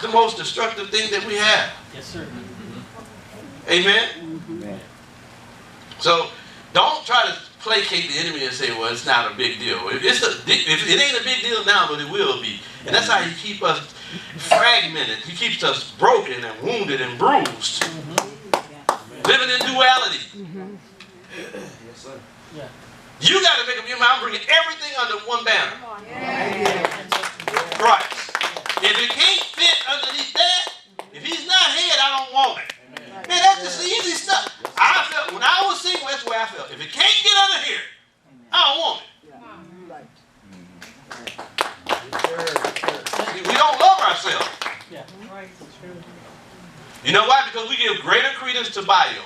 The most destructive thing that we have. Yes, sir. Amen? Amen. So don't try to placate the enemy and say, well, it's not a big deal. If it ain't a big deal now, but it will be. And that's how he keeps us fragmented. He keeps us broken and wounded and bruised. Living in duality. Yes, sir. Yeah. You got to make up your mind, bringing everything under one banner. Christ. If it can't fit underneath that, if he's not head, I don't want it. Man, that's just easy stuff. I felt, when I was single, that's the way I felt. If it can't get under here, I don't want it. We don't love ourselves. Yeah. You know why? Because we give greater credence to bio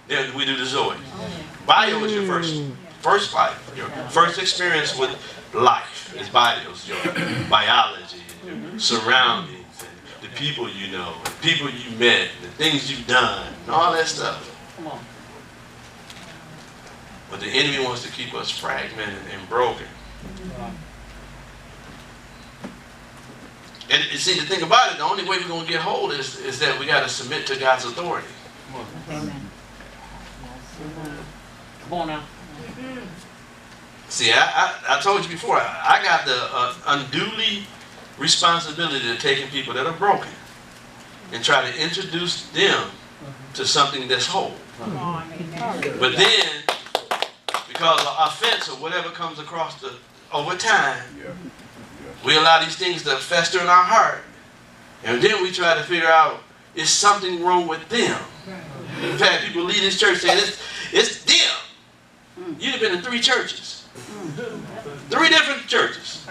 than we do to Zoe. Bio is your first life. Your first experience with life is bios, your biology, and your surroundings, and the people you know, the people you met, the things you've done, and all that stuff. Come on. But the enemy wants to keep us fragmented and broken. And see, the thing about it, the only way we're going to get hold is that we got to submit to God's authority. Amen. Come on now. See, I told you before, I got the unduly responsibility to taking people that are broken and try to introduce them to something that's whole. But then, because of offense or whatever comes across over time, we allow these things to fester in our heart. And then we try to figure out, is something wrong with them? In fact, people leave this church saying, it's them. You'd have been in 3 churches. 3 different churches.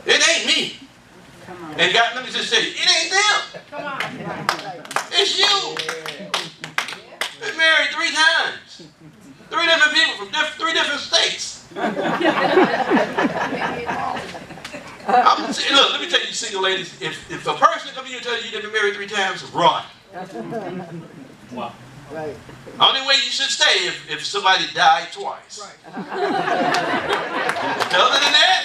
It ain't me. And God, let me just say, it ain't them. It's you. Been married 3 times. 3 different people from 3 different states. Look, let me tell you, single ladies, if a person comes to you and tells you you've been married 3 times, run. Wow. Right. Only way you should stay if somebody died twice. Other than that,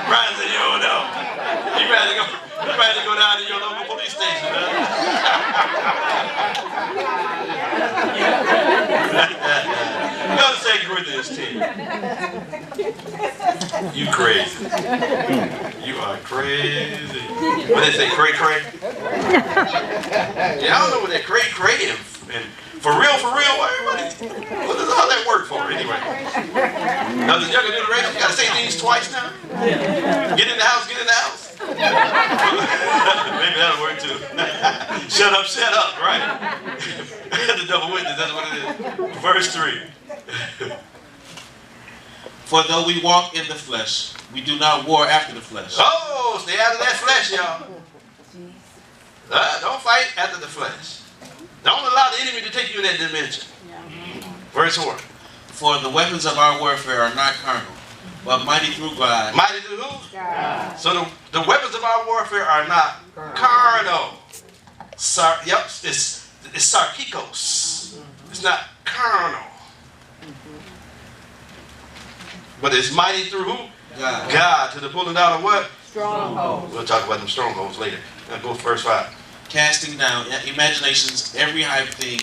Brian said, you don't know. You rather go down to your local police station, Go to 2 Corinthians 10. You crazy. You are crazy. What they say, cray? Yeah, I don't know what that cray and for real, everybody. What does all that work for anyway? Now the younger generation, you gotta say things twice now. Get in the house. Maybe that'll work too. Shut up, right? The double witness, that's what it is. Verse 3. For though we walk in the flesh, we do not war after the flesh. Oh, stay out of that flesh, y'all. Don't fight after the flesh. Don't allow the enemy to take you in that dimension. Verse 4. For the weapons of our warfare are not carnal, but mighty through God. Mighty through who? God. So the weapons of our warfare are not carnal. It's sarkikos. It's not carnal. But it's mighty through who? God. To the pulling down of what? Strongholds. We'll talk about them strongholds later. Now go verse 5. Casting down imaginations, every high thing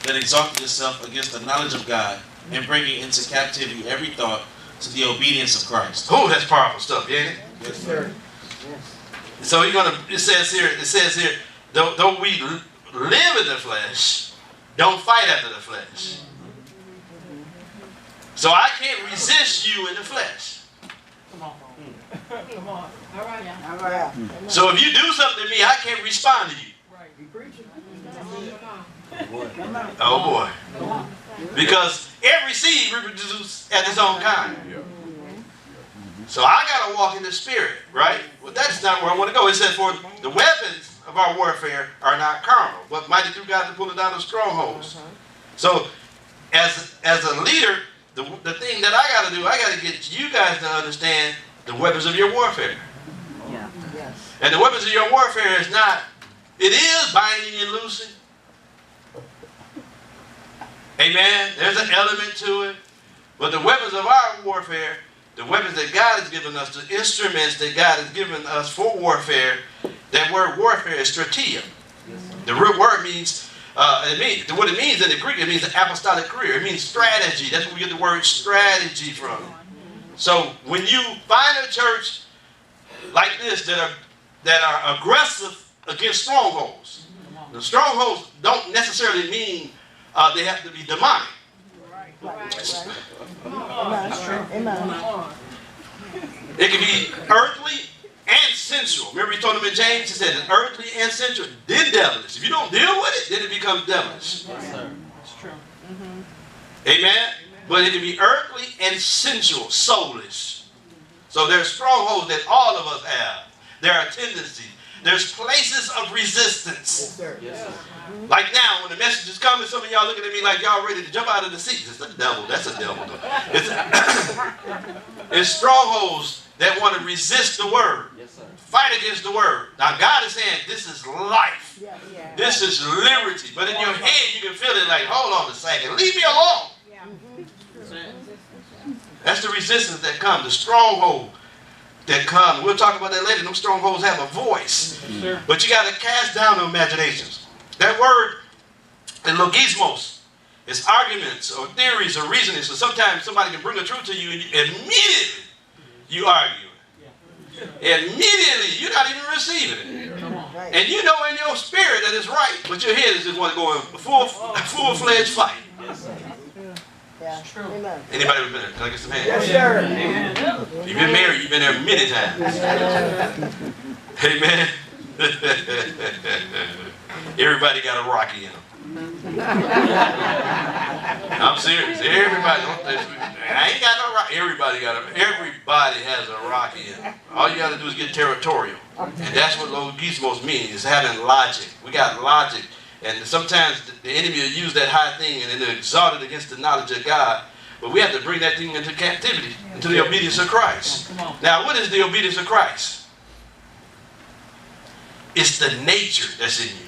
that exalted itself against the knowledge of God, and bringing into captivity every thought to the obedience of Christ. Oh, that's powerful stuff, ain't it? Yes, sir. So it says here, though we live in the flesh, don't fight after the flesh. So I can't resist you in the flesh. Come on. All right. All right. So if you do something to me, I can't respond to you. You preaching? Oh boy. Because every seed reproduces at its own kind. So I got to walk in the spirit, right? Well, that's not where I want to go. It says, for the weapons of our warfare are not carnal, but mighty through God to pulling down the strongholds. So as a leader, the thing that I got to do, I got to get you guys to understand the weapons of your warfare. Yeah. Yes. And the weapons of your warfare is not, it is binding and loosing. Amen. There's an element to it. But the weapons of our warfare, the weapons that God has given us, the instruments that God has given us for warfare, that word warfare is strategia. The real word means, what it means in the Greek, it means apostolic career. It means strategy. That's where we get the word strategy from. So when you find a church like this that are aggressive against strongholds, the strongholds don't necessarily mean they have to be demonic. It can be earthly and sensual. Remember he told them in James, he said earthly and sensual, then devilish. If you don't deal with it, then it becomes devilish. Yes, sir. It's true. Amen? But it can be earthly and sensual, soulish. So there's strongholds that all of us have. There are tendencies. There's places of resistance. Yes, sir. Yes, sir. Like now, when the message is coming, some of y'all looking at me like y'all ready to jump out of the seats. It's the devil. That's a devil. It's strongholds that want to resist the word. Yes, sir. Fight against the word. Now God is saying this is life. This is liberty. But in your head, you can feel it like, hold on a second. Leave me alone. That's the resistance that comes. The stronghold that comes. We'll talk about that later. Them strongholds have a voice. Sure. But you got to cast down the imaginations. That word in logismos is arguments or theories or reasoning. So sometimes somebody can bring a truth to you and immediately you argue it. Immediately you're not even receiving it. And you know in your spirit that it's right, but your head is just want to go in full-fledged fight. True. Anybody ever been there? Can I get some hands? Yes, sir. You've been married, you've been there many times. Amen. Everybody got a Rocky in them. I'm serious. Everybody. I ain't got no Rocky. Everybody has a Rocky in them. All you got to do is get territorial. And that's what logismos means, is having logic. We got logic. And sometimes the enemy will use that high thing and then exalt it against the knowledge of God. But we have to bring that thing into captivity, into the obedience of Christ. Now, what is the obedience of Christ? It's the nature that's in you.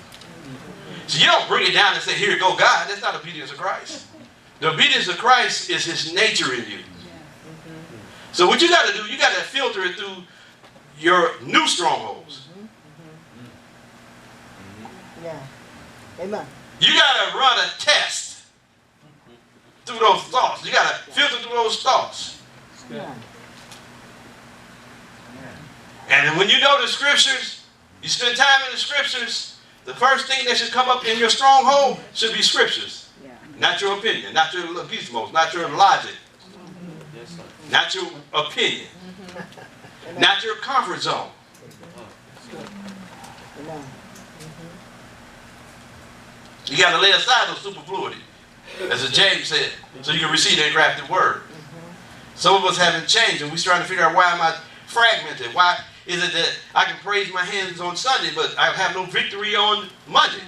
So you don't bring it down and say, here you go, God. That's not obedience of Christ. The obedience of Christ is his nature in you. So what you got to do, you got to filter it through your new strongholds. Amen. You got to run a test through those thoughts. You got to filter through those thoughts. And when you know the scriptures, you spend time in the scriptures, the first thing that should come up in your stronghold should be scriptures. Not your opinion, not your logismos, not your logic, not your opinion, not your comfort zone. You got to lay aside those superfluity, as James said, so you can receive the engrafted word. Some of us haven't changed, and we're trying to figure out, why am I fragmented? Why is it that I can praise my hands on Sunday, but I have no victory on Monday?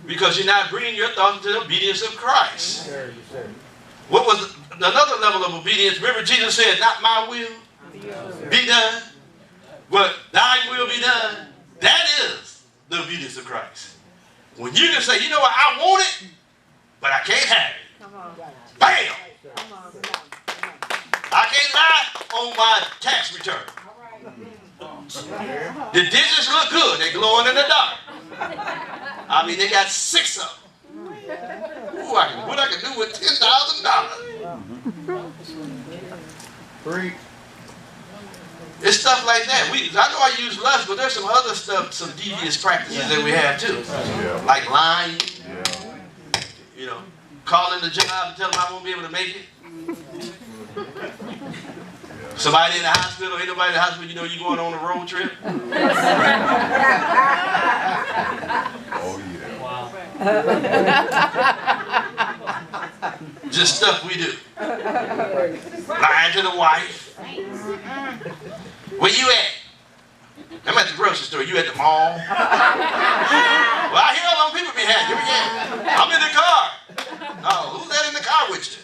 Because you're not bringing your thoughts to the obedience of Christ. What was another level of obedience? Remember Jesus said, not my will be done, but thine will be done. That is the obedience of Christ. When you can say, you know what, I want it, but I can't have it. Bam! I can't lie on my tax return. The digits look good. They're glowing in the dark. I mean, they got 6 of them. Ooh, what I can do with $10,000. Free. It's stuff like that. I know I use lust, but there's some other stuff, some devious practices that we have too. Like lying. You know, calling the job and telling them I won't be able to make it. Somebody in the hospital, ain't nobody in the hospital, you know you going on a road trip. Oh yeah. Wow. Just stuff we do. Lying to the wife. Where you at? I'm at the grocery store. You at the mall? Well, I hear all them people behind you. Yeah. I'm in the car. Oh, who's that in the car with you?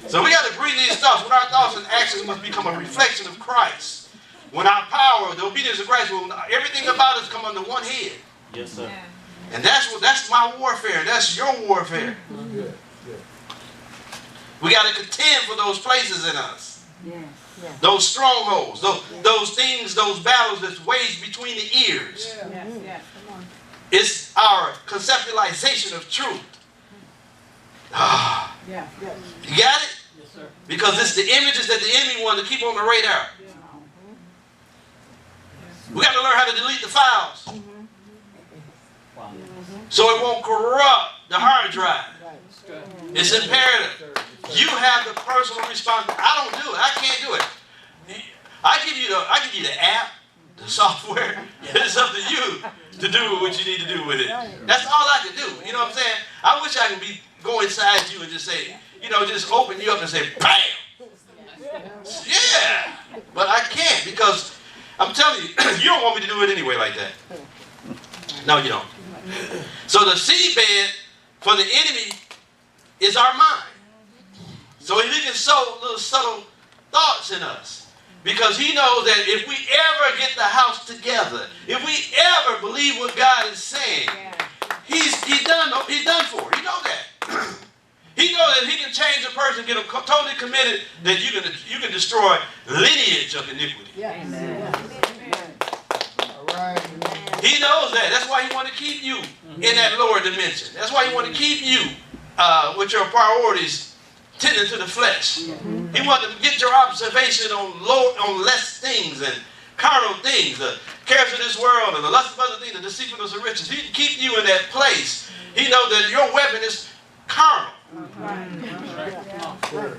So we got to bring these thoughts. When our thoughts and actions must become a reflection of Christ. When our power, the obedience of Christ, when everything about us come under one head. Yes, sir. And that's my warfare. That's your warfare. We got to contend for those places in us. Yeah. Those strongholds, those things, those battles that's waged between the ears. Yes. Come on. It's our conceptualization of truth. Ah, Yeah. you got it? Yes, sir. Because it's the images that the enemy wanted to keep on the radar. We got to learn how to delete the files Wow. so it won't corrupt the hard drive. That's good. It's imperative. You have the personal responsibility. I don't do it. I can't do it. I give you the app, the software. It's up to you to do what you need to do with it. That's all I can do. You know what I'm saying? I wish I could go inside you and just say, just open you up and say, bam. Yeah. But I can't because I'm telling you, you don't want me to do it anyway like that. No, you don't. So the seedbed for the enemy is our mind. So he can sow little subtle thoughts in us. Because he knows that if we ever get the house together, if we ever believe what God is saying, he's done for. He knows that. He knows that he can change a person, get them totally committed, that you can destroy lineage of iniquity. All right. He knows that. That's why he wants to keep you in that lower dimension. That's why he wants to keep you with your priorities tending to the flesh. He wants to get your observation on less things and carnal things, the cares of this world and the lust of other things, the deceitfulness of riches. He can keep you in that place. He knows that your weapon is carnal. Sir.